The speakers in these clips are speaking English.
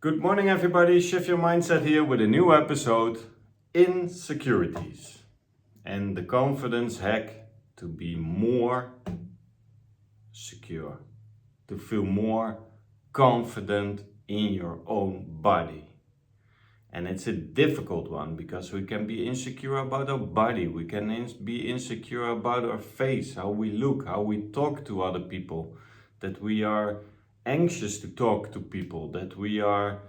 Good morning, everybody. Shift your mindset here with a new episode Insecurities and the confidence hack to be more secure, to feel more confident in your own body. And it's a difficult one because we can be insecure about our body, we can be insecure about our face, how we look, how we talk to other people, that we are anxious to talk to people, that we are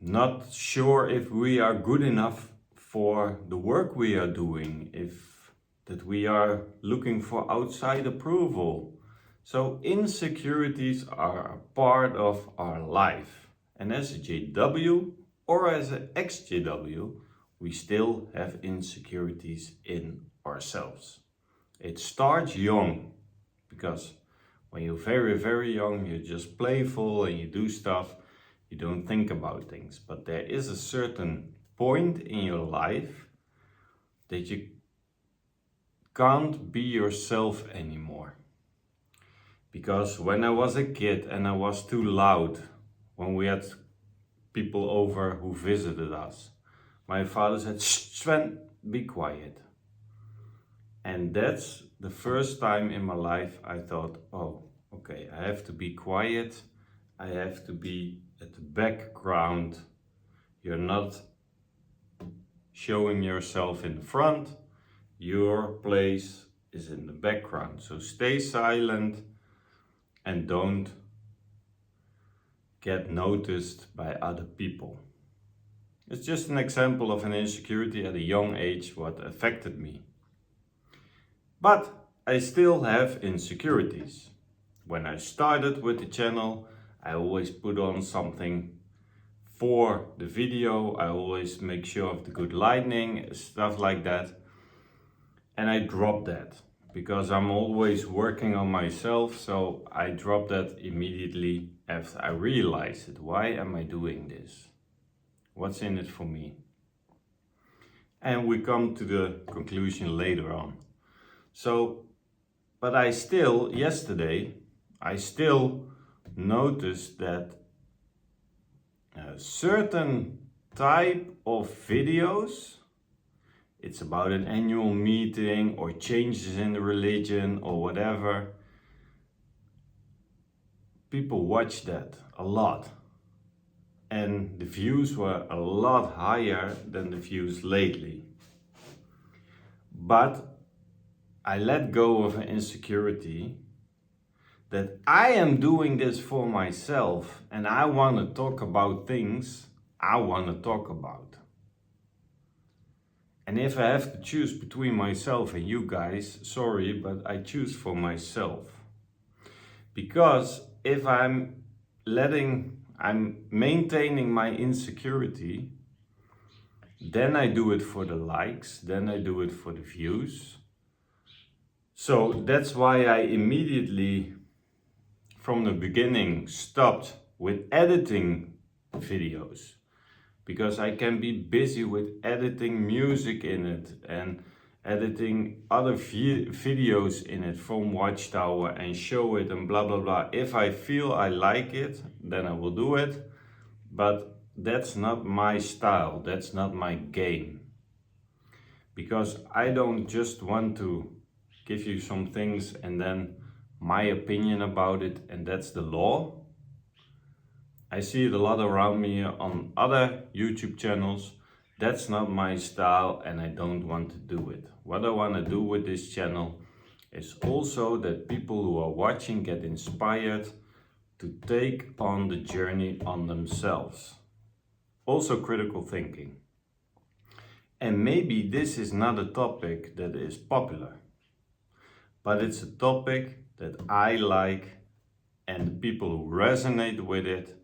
not sure if we are good enough for the work we are doing, if that we are looking for outside approval. So insecurities are a part of our life. And as a JW or as an ex-JW, we still have insecurities in ourselves. It starts young because when you're very young, you're just playful and you do stuff. You don't think about things, but there is a certain point in your life that you can't be yourself anymore. Because when I was a kid and I was too loud, when we had people over who visited us, my father said, Sven, be quiet. And that's the first time in my life I thought, oh, okay, I have to be quiet. I have to be at the background. You're not showing yourself in the front. Your place is in the background. So stay silent and don't get noticed by other people. It's just an example of an insecurity at a young age what affected me. But I still have insecurities. When I started with the channel, I always put on something for the video. I always make sure of the good lighting, stuff like that. And I dropped that because I'm always working on myself. So I dropped that immediately after I realized it. Why am I doing this? What's in it for me? And we come to the conclusion later on. So, but yesterday, I still noticed that a certain type of videos, it's about an annual meeting or changes in the religion or whatever, people watch that a lot. And the views were a lot higher than the views lately. But I let go of an insecurity that I am doing this for myself and I want to talk about things I want to talk about. And if I have to choose between myself and you guys, sorry, but I choose for myself. Because if I'm maintaining my insecurity, then I do it for the likes, then I do it for the views. So that's why I immediately, from the beginning, stopped with editing videos. Because I can be busy with editing music in it and editing other videos in it from Watchtower and show it and blah blah blah. If I feel I like it, then I will do it. But that's not my style, that's not my game. Because I don't just want to give you some things and then my opinion about it and that's the law. I see it a lot around me on other YouTube channels. That's not my style and I don't want to do it. What I want to do with this channel is also that people who are watching get inspired to take on the journey on themselves. Also critical thinking. And maybe this is not a topic that is popular, but it's a topic that I like and the people who resonate with it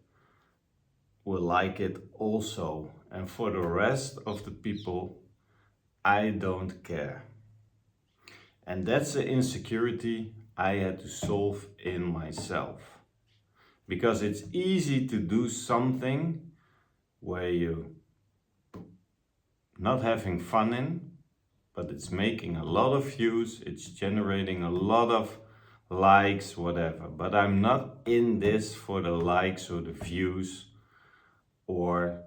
will like it also. And for the rest of the people, I don't care. And that's the insecurity I had to solve in myself. Because it's easy to do something where you're not having fun in, but it's making a lot of views, it's generating a lot of likes, whatever. But I'm not in this for the likes or the views or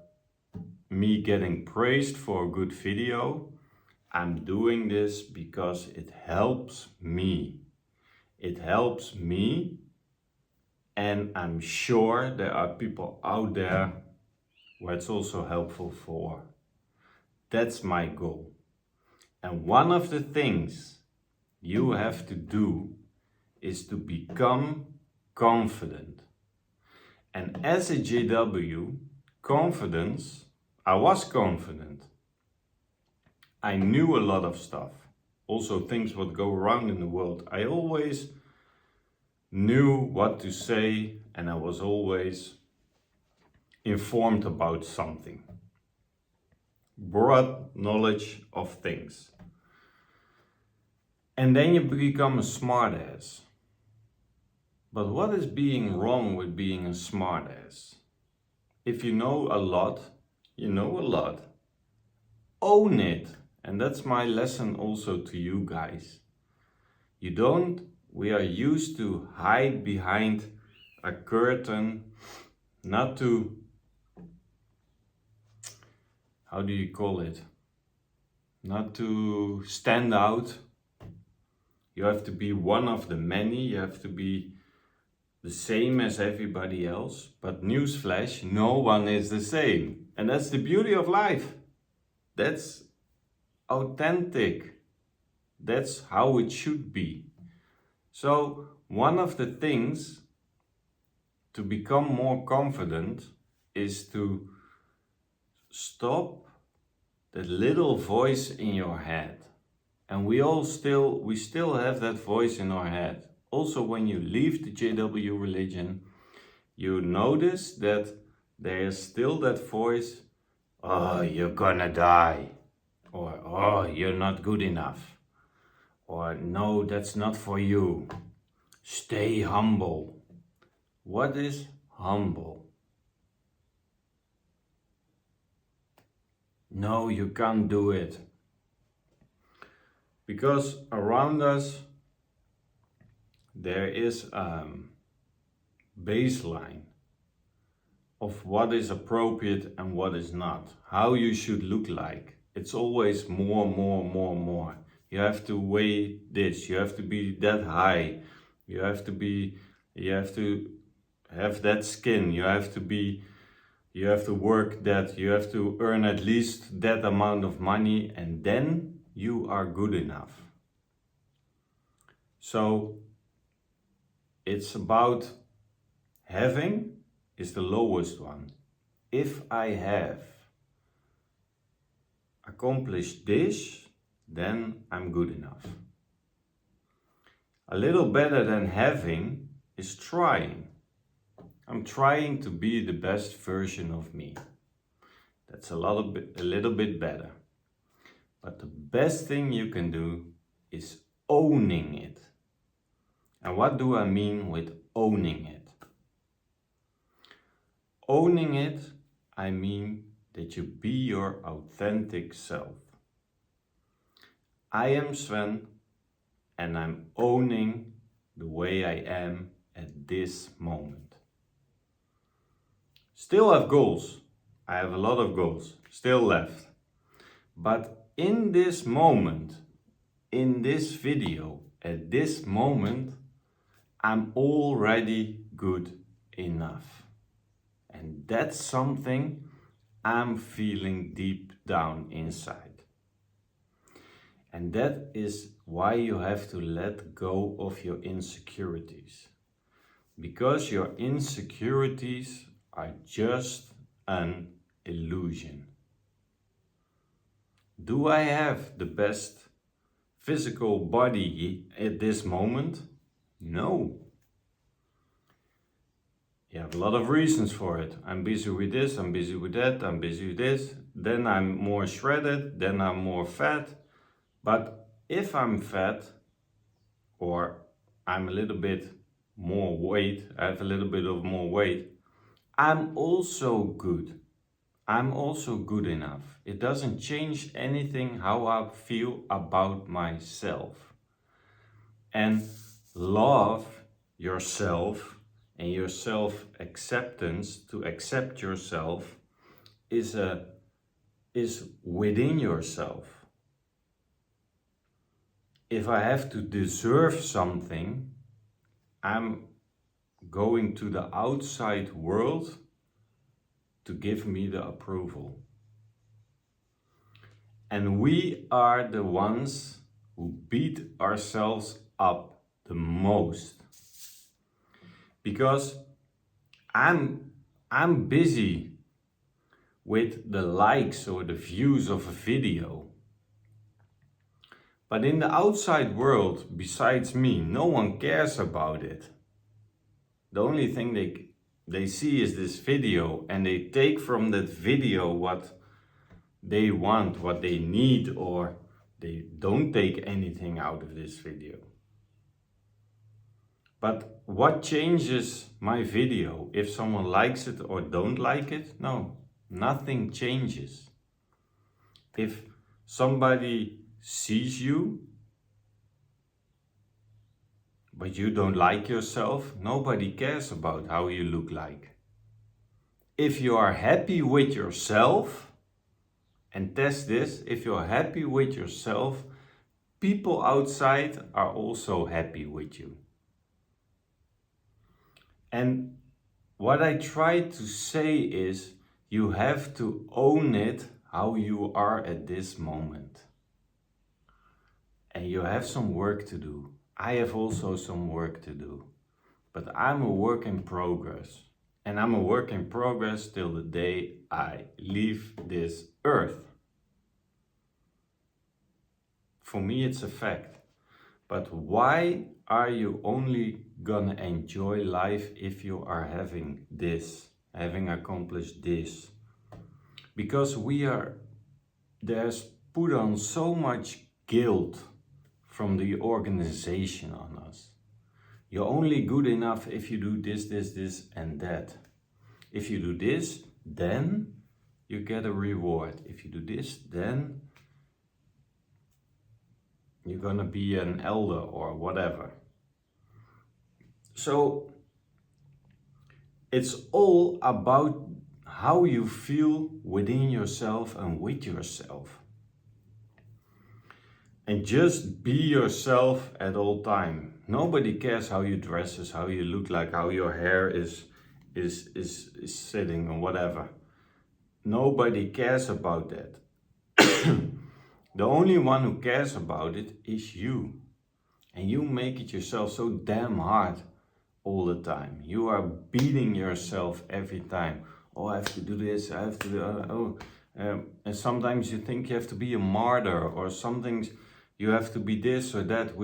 me getting praised for a good video. I'm doing this because it helps me. It helps me, and I'm sure there are people out there where it's also helpful for. That's my goal. And one of the things you have to do is to become confident. And as a JW, confidence, I was confident. I knew a lot of stuff. Also things what go around in the world. I always knew what to say, and I was always informed about something. Broad knowledge of things. And then you become a smartass. But what is being wrong with being a smartass? If you know a lot, you know a lot. Own it. And that's my lesson also to you guys. We are used to hide behind a curtain, not to, how do you call it? Not to stand out. You have to be one of the many, you have to be the same as everybody else. But newsflash, no one is the same. And that's the beauty of life. That's authentic. That's how it should be. So one of the things to become more confident is to stop that little voice in your head. And we still have that voice in our head. Also, when you leave the JW religion, you notice that there's still that voice, oh, you're gonna die. Or, oh, you're not good enough. Or, no, that's not for you. Stay humble. What is humble? No, you can't do it. Because around us, there is a baseline of what is appropriate and what is not. How you should look like. It's always more, more, more, more. You have to weigh this. You have to be that high. You have to have that skin. You have to work that. You have to earn at least that amount of money, and then you are good enough. So it's about having is the lowest one. If I have accomplished this, then I'm good enough. A little better than having is trying. I'm trying to be the best version of me. That's a little bit better. But the best thing you can do is owning it. And what do I mean with owning it? Owning it, I mean that you be your authentic self. I am Sven, and I'm owning the way I am at this moment. Still have goals. I have a lot of goals still left. But in this moment, in this video, at this moment, I'm already good enough. And that's something I'm feeling deep down inside. And that is why you have to let go of your insecurities. Because your insecurities are just an illusion. Do I have the best physical body at this moment? No. You have a lot of reasons for it. I'm busy with this, I'm busy with that, I'm busy with this. Then I'm more shredded, then I'm more fat. But if I'm fat, or I'm a little bit more weight, I have a little bit of more weight, I'm also good. I'm also good enough. It doesn't change anything how I feel about myself. And love yourself and your self-acceptance, to accept yourself, is within yourself. If I have to deserve something, I'm going to the outside world to give me the approval. And we are the ones who beat ourselves up the most. Because I'm busy with the likes or the views of a video. But in the outside world, besides me, no one cares about it. The only thing they see is this video, and they take from that video what they want, what they need, or they don't take anything out of this video. But what changes my video if someone likes it or don't like it? No, nothing changes. If somebody sees you, but you don't like yourself, nobody cares about how you look like. If you are happy with yourself, and test this, if you're happy with yourself, people outside are also happy with you. And what I try to say is, you have to own it how you are at this moment. And you have some work to do. I have also some work to do. But I'm a work in progress. And I'm a work in progress till the day I leave this earth. For me, it's a fact. But why are you only gonna enjoy life if you are having this, having accomplished this? Because there's put on so much guilt from the organization on us. You're only good enough if you do this, this, this, and that. If you do this, then you get a reward. If you do this, then you're gonna be an elder or whatever. So it's all about how you feel within yourself and with yourself. And just be yourself at all time. Nobody cares how you dress, how you look like, how your hair is sitting or whatever. Nobody cares about that. The only one who cares about it is you. And you make it yourself so damn hard all the time. You are beating yourself every time. Oh, I have to do this, I have to do, and sometimes you think you have to be a martyr, or some things you have to be this or that.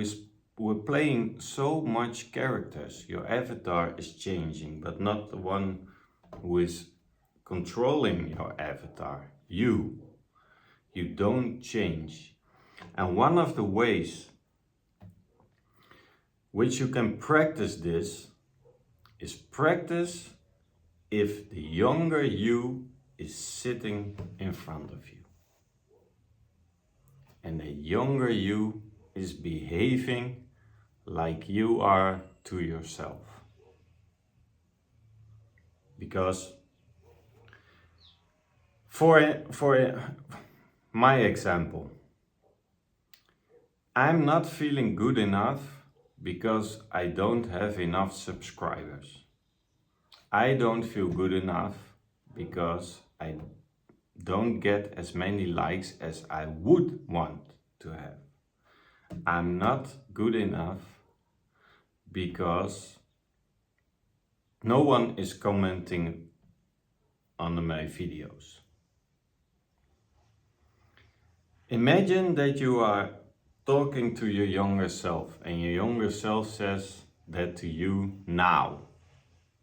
We're playing so much characters. Your avatar is changing, but not the one who is controlling your avatar. You don't change. And one of the ways which you can practice this is practice if the younger you is sitting in front of you. And the younger you is behaving like you are to yourself. Because for my example, I'm not feeling good enough because I don't have enough subscribers. I don't feel good enough because I don't get as many likes as I would want to have. I'm not good enough because no one is commenting on my videos. Imagine that you are talking to your younger self and your younger self says that to you now.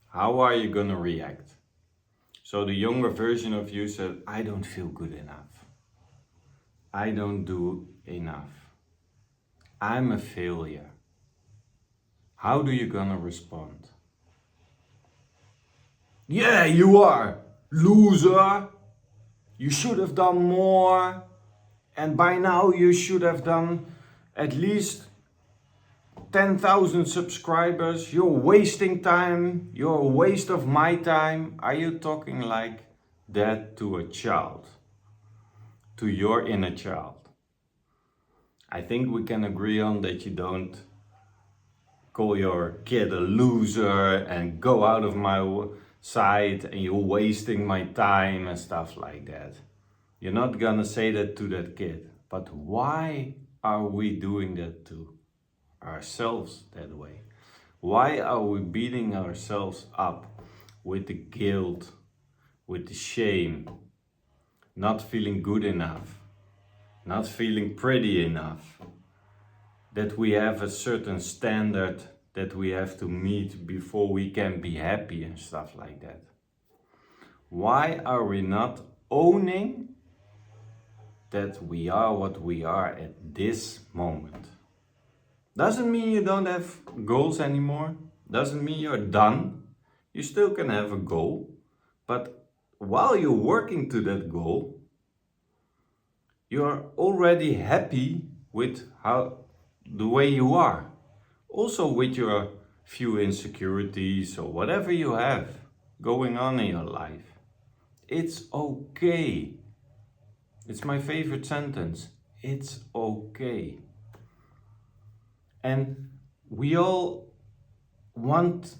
How are you gonna react? So the younger version of you said, I don't feel good enough. I don't do enough. I'm a failure. How do you gonna respond? Yeah, you are, loser. You should have done more. And by now you should have done at least 10,000 subscribers, you're wasting time, you're a waste of my time. Are you talking like that to a child? To your inner child? I think we can agree on that you don't call your kid a loser and go out of my sight and you're wasting my time and stuff like that. You're not gonna say that to that kid. But why are we doing that to ourselves that way? Why are we beating ourselves up with the guilt, with the shame, not feeling good enough, not feeling pretty enough, that we have a certain standard that we have to meet before we can be happy and stuff like that? Why are we not owning that we are what we are at this moment? Doesn't mean you don't have goals anymore. Doesn't mean you're done. You still can have a goal. But while you're working to that goal, you're already happy with the way you are. Also with your few insecurities or whatever you have going on in your life. It's okay. It's my favorite sentence. It's okay. And we all want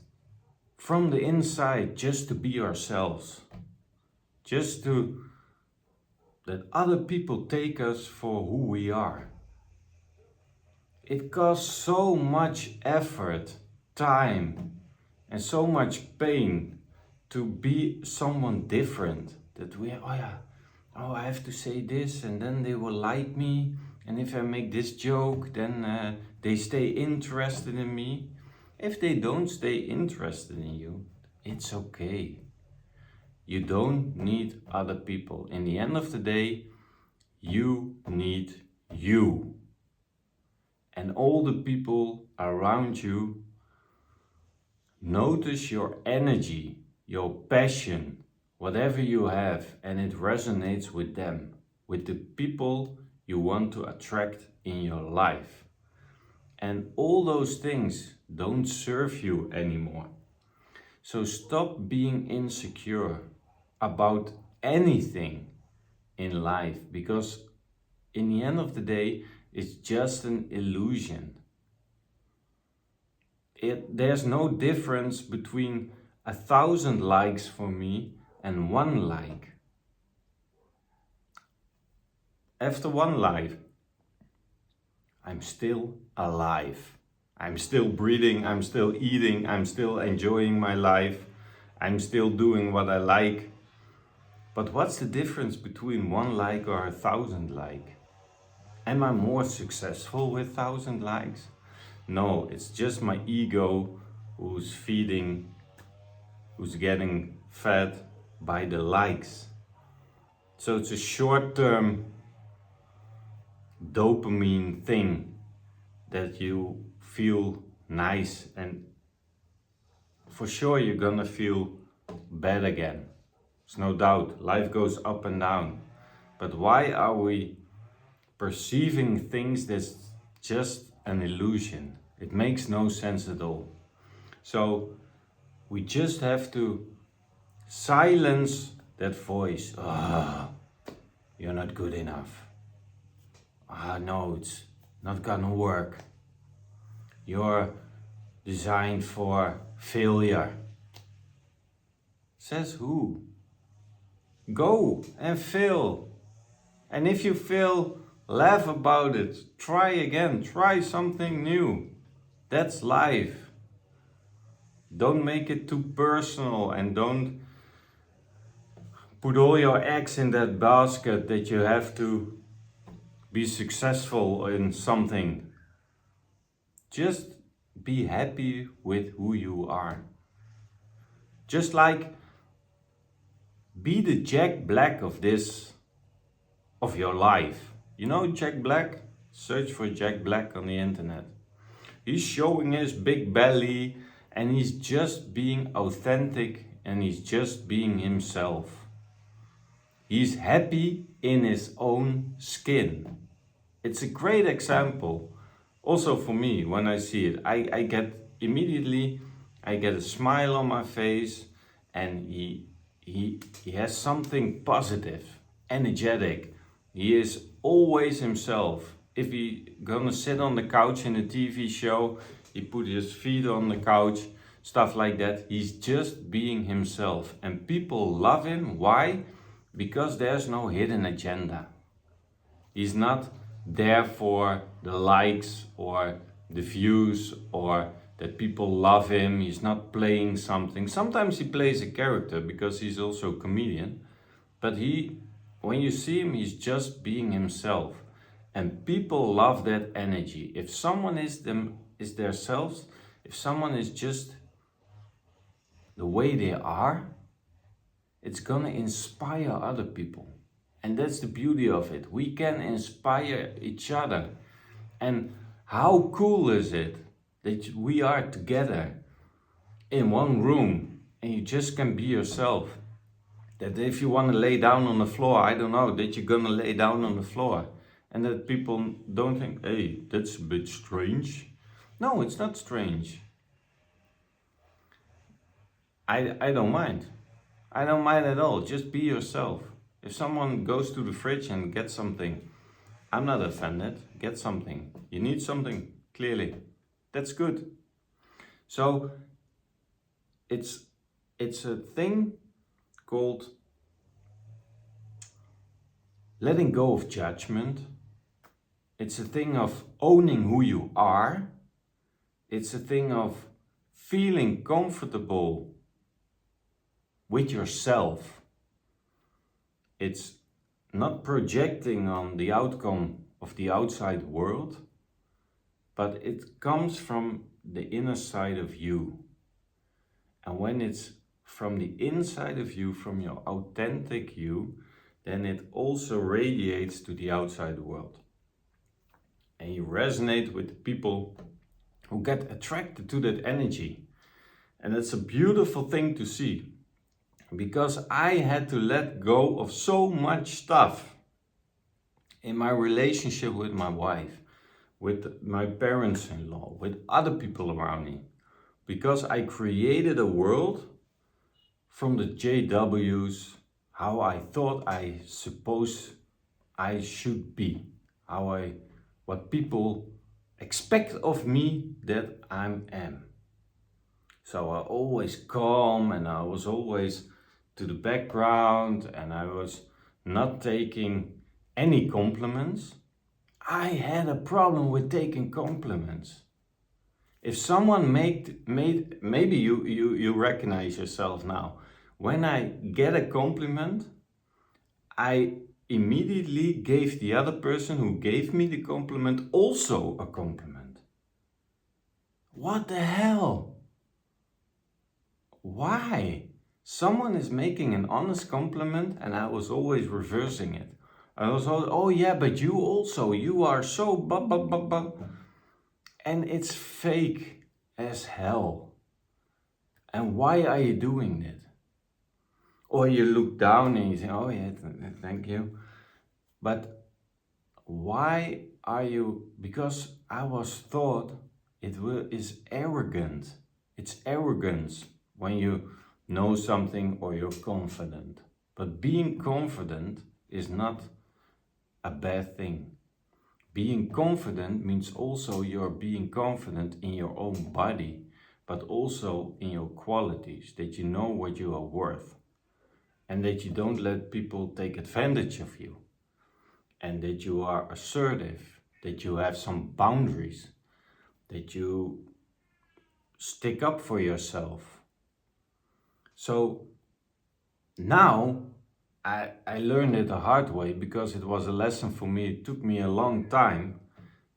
from the inside just to be ourselves. Just to that other people take us for who we are. It costs so much effort, time, and so much pain to be someone different. That we, I have to say this and then they will like me. And if I make this joke, then they stay interested in me. If they don't stay interested in you, it's okay. You don't need other people. In the end of the day, you need you. And all the people around you notice your energy, your passion, whatever you have, and it resonates with them, with the people you want to attract in your life. And all those things don't serve you anymore. So stop being insecure about anything in life, because in the end of the day, it's just an illusion. There's no difference between 1,000 likes for me and 1 like. After 1 like, I'm still alive. I'm still breathing, I'm still eating, I'm still enjoying my life. I'm still doing what I like. But what's the difference between 1 like or 1,000 like? Am I more successful with 1,000 likes? No, it's just my ego who's getting fed by the likes. So it's a short-term dopamine thing that you feel nice, and for sure you're gonna feel bad again. There's no doubt, life goes up and down. But why are we perceiving things that's just an illusion? It makes no sense at all. So we just have to silence that voice. You're not good enough. No, it's not gonna work. You're designed for failure. Says who? Go and fail. And if you fail, laugh about it. Try again. Try something new. That's life. Don't make it too personal, and don't put all your eggs in that basket that you have to be successful in something. Just be happy with who you are. Just like be the Jack Black of your life. You know Jack Black? Search for Jack Black on the internet. He's showing his big belly and he's just being authentic and he's just being himself. He's happy in his own skin. It's a great example Also for me, when I see it, I get immediately, I get a smile on my face, and he has something positive, energetic. He is always himself. If he gonna sit on the couch in a TV show, he put his feet on the couch, stuff like that. He's just being himself, and people love him. Why? Because there's no hidden agenda. He's not there for the likes or the views or that people love him. He's not playing something. Sometimes he plays a character because he's also a comedian. But when you see him, he's just being himself. And people love that energy. If someone is their selves, if someone is just the way they are, it's gonna inspire other people. And that's the beauty of it. We can inspire each other. And how cool is it that we are together in one room and you just can be yourself? That if you want to lay down on the floor, I don't know, that you're gonna lay down on the floor. And that people don't think, hey, that's a bit strange. No, it's not strange. I don't mind. I don't mind at all. Just be yourself. If someone goes to the fridge and gets something, I'm not offended. Get something. You need something, clearly. That's good. So it's a thing called letting go of judgment. It's a thing of owning who you are. It's a thing of feeling comfortable with yourself. It's not projecting on the outcome of the outside world, but it comes from the inner side of you. And when it's from the inside of you, from your authentic you, then it also radiates to the outside world. And you resonate with the people who get attracted to that energy. And it's a beautiful thing to see, because I had to let go of so much stuff in my relationship with my wife, with my parents-in-law, with other people around me, because I created a world from the JWs, how I thought I suppose I should be, what people expect of me that I am. So I always calm, and I was always to the background, and I was not taking any compliments. I had a problem with taking compliments. If someone maybe you recognize yourself now. When I get a compliment, I immediately gave the other person who gave me the compliment also a compliment. What the hell? Why? Someone is making an honest compliment and I was always reversing it. I was always, oh yeah, but you also, you are so blah, blah, blah, blah. And it's fake as hell. And why are you doing it? Or you look down and you say, oh yeah, thank you. But why are you, because I was taught is arrogant. It's arrogance when you know something or you're confident. But being confident is not a bad thing. Being confident means also you're being confident in your own body, but also in your qualities, that you know what you are worth, and that you don't let people take advantage of you, and that you are assertive, that you have some boundaries, that you stick up for yourself. So now I learned it the hard way, because it was a lesson for me. It took me a long time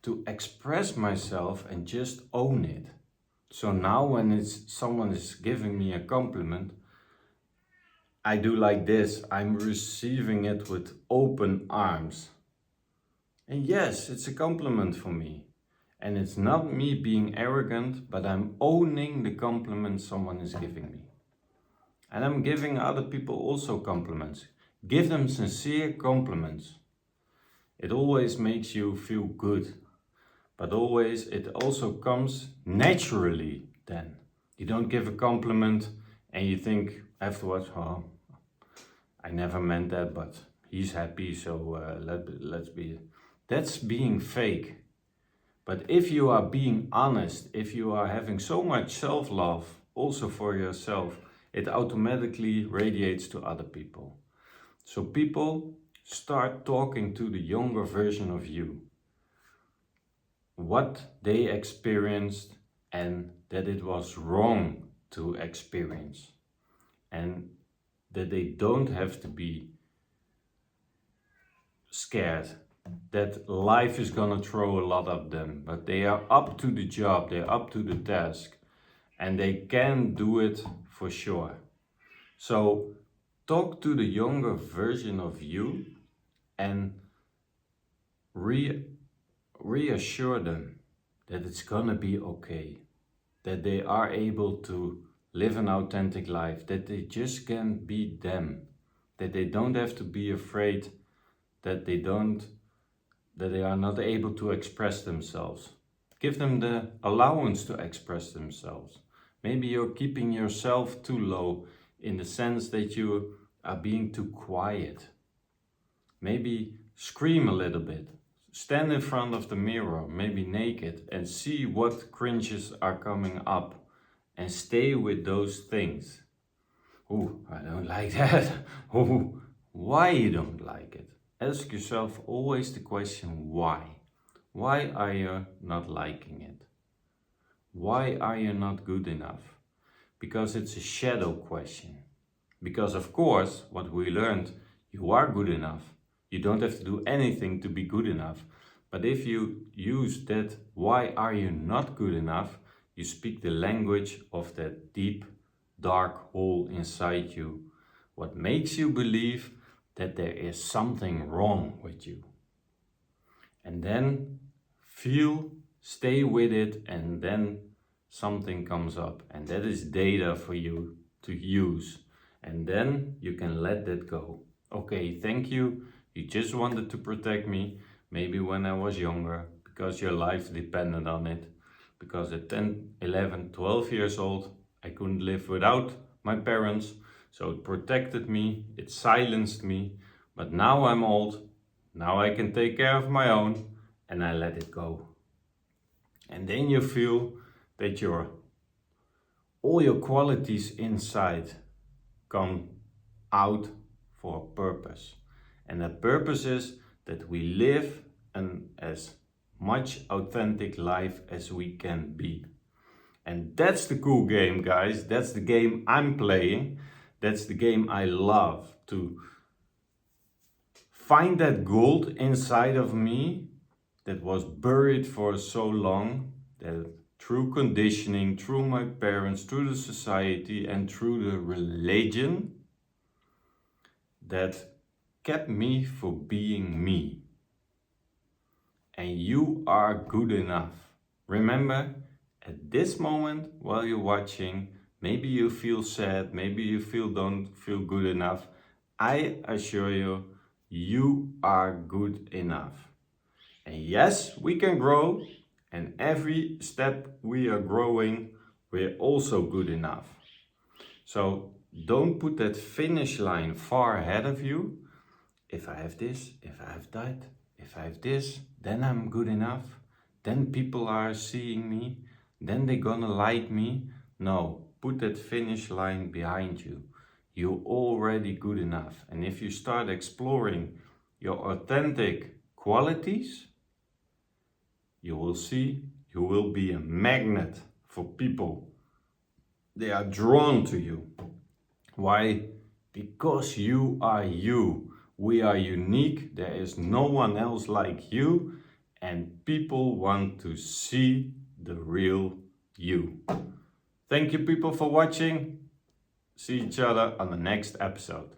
to express myself and just own it. So now when someone is giving me a compliment, I do like this. I'm receiving it with open arms. And yes, it's a compliment for me. And it's not me being arrogant, but I'm owning the compliment someone is giving me. And I'm giving other people also compliments. Give them sincere compliments. It always makes you feel good. but always it also comes naturally then. You don't give a compliment and you think afterwards, oh, I never meant that, but he's happy, so let's be. That's being fake. But if you are being honest, if you are having so much self-love also for yourself, it automatically radiates to other people. So people, start talking to the younger version of you. What they experienced and that it was wrong to experience. And that they don't have to be scared that life is gonna throw a lot at them, but they are up to the job, they're up to the task, and they can do it for sure. So talk to the younger version of you and reassure them that it's gonna be okay, that they are able to live an authentic life, that they just can be them, that they don't have to be afraid that they are not able to express themselves. Give them the allowance to express themselves. Maybe you're keeping yourself too low in the sense that you are being too quiet. Maybe scream a little bit. Stand in front of the mirror, maybe naked, and see what cringes are coming up. And stay with those things. Ooh, I don't like that. Ooh, why you don't like it? Ask yourself always the question why. Why are you not liking it? Why are you not good enough? Because it's a shadow question. Because of course, what we learned, you are good enough. You don't have to do anything to be good enough. But if you use that, why are you not good enough? You speak the language of that deep, dark hole inside you. What makes you believe that there is something wrong with you. And then feel, stay with it, and then something comes up. And that is data for you to use. And then you can let that go. Okay, thank you. You just wanted to protect me. Maybe when I was younger, because your life depended on it. Because at 10, 11, 12 years old, I couldn't live without my parents. So it protected me, it silenced me. But now I'm old, now I can take care of my own, and I let it go. And then you feel that all your qualities inside come out for a purpose. And that purpose is that we live an as much authentic life as we can be. And that's the cool game, guys. That's the game I'm playing. That's the game I love, to find that gold inside of me that was buried for so long, that through conditioning, through my parents, through the society, and through the religion, that kept me for being me. And you are good enough. Remember, at this moment while you're watching, maybe you feel sad, maybe you don't feel good enough. I assure you, you are good enough. And yes, we can grow, and every step we are growing, we're also good enough. So don't put that finish line far ahead of you. If I have this, if I have that, if I have this, then I'm good enough. Then people are seeing me. Then they're gonna like me. No, put that finish line behind you. You're already good enough. And if you start exploring your authentic qualities, you will see you will be a magnet for people. They are drawn to you. Why? Because you are you. We are unique. There is no one else like you. And people want to see the real you. Thank you, people, for watching. See each other on the next episode.